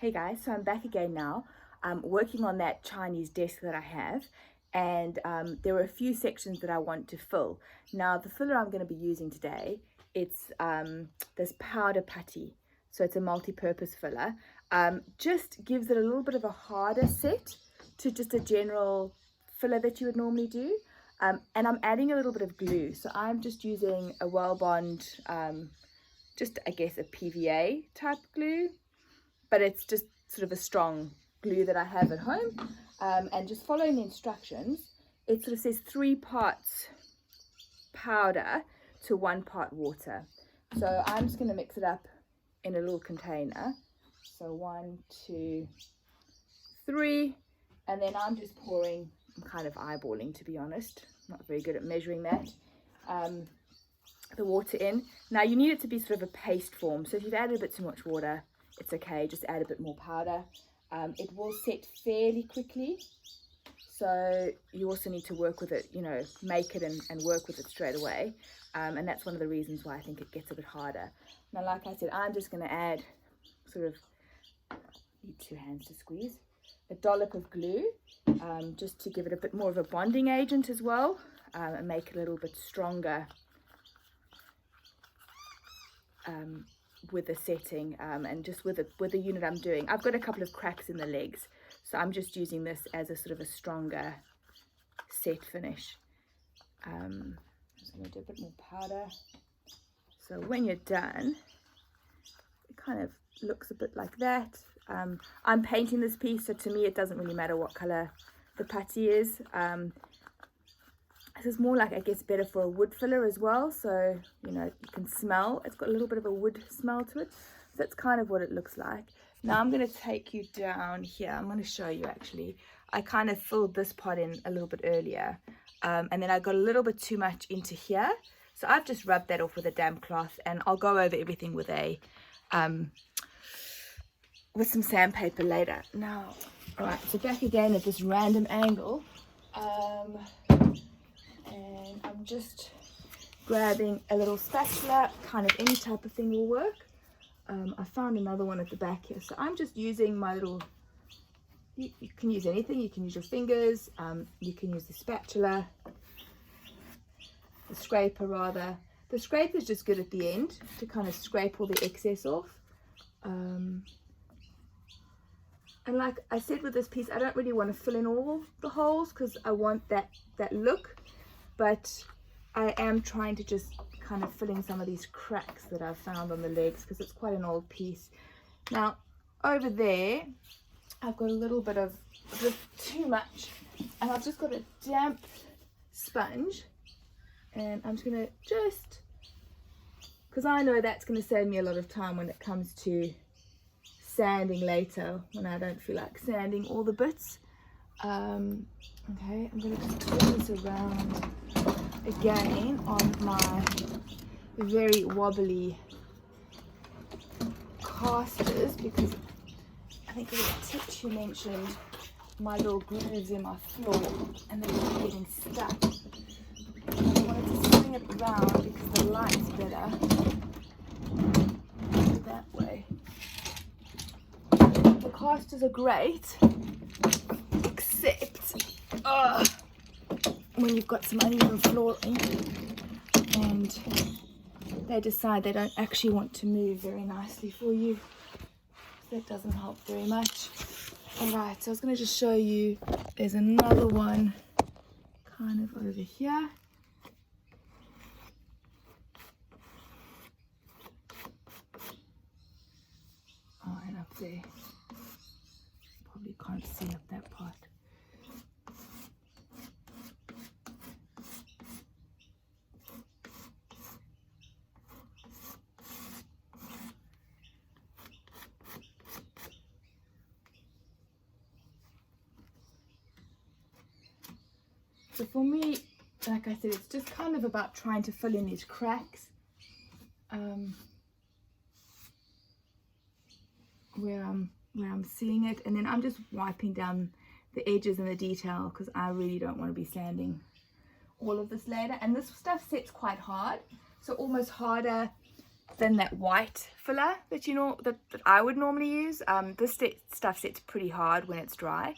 Hey guys, so I'm back again now. I'm working on that Chinese desk that I have, and there are a few sections that I want to fill. Now, the filler I'm going to be using today, it's this powder putty. So it's a multi-purpose filler. Just gives it a little bit of a harder set to just a general filler that you would normally do. And I'm adding a little bit of glue. So I'm just using a Wellbond, just I guess a PVA type glue, but it's just sort of a strong glue that I have at home. And just following the instructions, it sort of says 3 parts powder to 1 part water. So I'm just going to mix it up in a little container. So 1, 2, 3, and then I'm just pouring. I'm kind of eyeballing, to be honest. I'm not very good at measuring that. The water in. Now you need it to be sort of a paste form. So if you've added a bit too much water, it's okay, just add a bit more powder. It will set fairly quickly, so you also need to work with it, make it and work with it straight away. And that's one of the reasons why I think it gets a bit harder. Now, like I said, I'm just going to add sort of, need 2 hands to squeeze, a dollop of glue, just to give it a bit more of a bonding agent as well, and make it a little bit stronger with the setting, and just with the unit I'm doing. I've got a couple of cracks in the legs, so I'm just using this as a sort of a stronger set finish. I'm just going to do a bit more powder. So when you're done, it kind of looks a bit like that. I'm painting this piece, so to me it doesn't really matter what color the putty is. This is more like, I guess, better for a wood filler as well. So, you can smell. It's got a little bit of a wood smell to it. So that's kind of what it looks like. Now I'm going to take you down here. I'm going to show you actually. I kind of filled this part in a little bit earlier. And then I got a little bit too much into here. So I've just rubbed that off with a damp cloth, and I'll go over everything with with some sandpaper later. Now, all right, so back again at this random angle. And I'm just grabbing a little spatula, kind of any type of thing will work. I found another one at the back here, so I'm just using my little, you can use anything, you can use your fingers, you can use the spatula, the scraper rather. The scraper is just good at the end to kind of scrape all the excess off. And like I said with this piece, I don't really want to fill in all the holes because I want that look. But I am trying to just kind of fill in some of these cracks that I've found on the legs because it's quite an old piece. Now, over there, I've got a little bit of too much, and I've just got a damp sponge, and I'm just going to because I know that's going to save me a lot of time when it comes to sanding later, when I don't feel like sanding all the bits. Okay, I'm going to just turn this around again on my very wobbly casters, because I think the tip you mentioned, my little grooves in my floor and they were getting stuck. I wanted to swing it around because the light's better that way. The casters are great, except when you've got some uneven flooring and they decide they don't actually want to move very nicely for you. So that doesn't help very much. Alright, so I was going to just show you, there's another one kind of over here. Oh, and up there. Probably can't see up that part. So for me, like I said, it's just kind of about trying to fill in these cracks where I'm seeing it, and then I'm just wiping down the edges and the detail because I really don't want to be sanding all of this later. And this stuff sets quite hard, so almost harder than that white filler that that I would normally use. This stuff sets pretty hard when it's dry.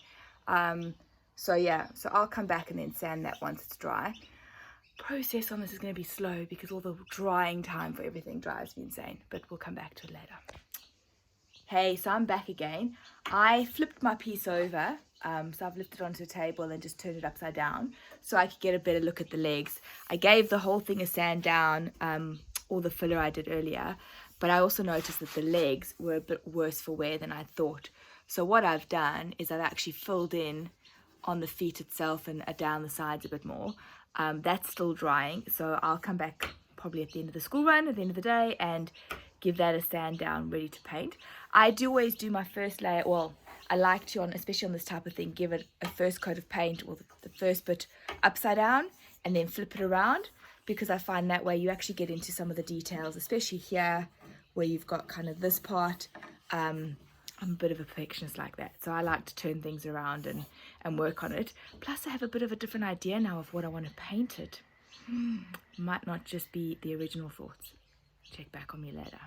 So yeah, so I'll come back and then sand that once it's dry. Process on this is going to be slow because all the drying time for everything drives me insane, but we'll come back to it later. Hey, so I'm back again. I flipped my piece over, so I've lifted it onto the table and just turned it upside down so I could get a better look at the legs. I gave the whole thing a sand down, all the filler I did earlier, but I also noticed that the legs were a bit worse for wear than I thought. So what I've done is I've actually filled in on the feet itself and down the sides a bit more. That's still drying, so I'll come back probably at the end of the school run, at the end of the day, and give that a sand down, ready to paint. I do always do my first layer, well, I like to, especially on this type of thing, give it a first coat of paint, or the first bit upside down, and then flip it around, because I find that way you actually get into some of the details, especially here, where you've got kind of this part. I'm a bit of a perfectionist like that, so I like to turn things around and work on it. Plus I have a bit of a different idea now of what I want to paint it. Might not just be the original thoughts. Check back on me later.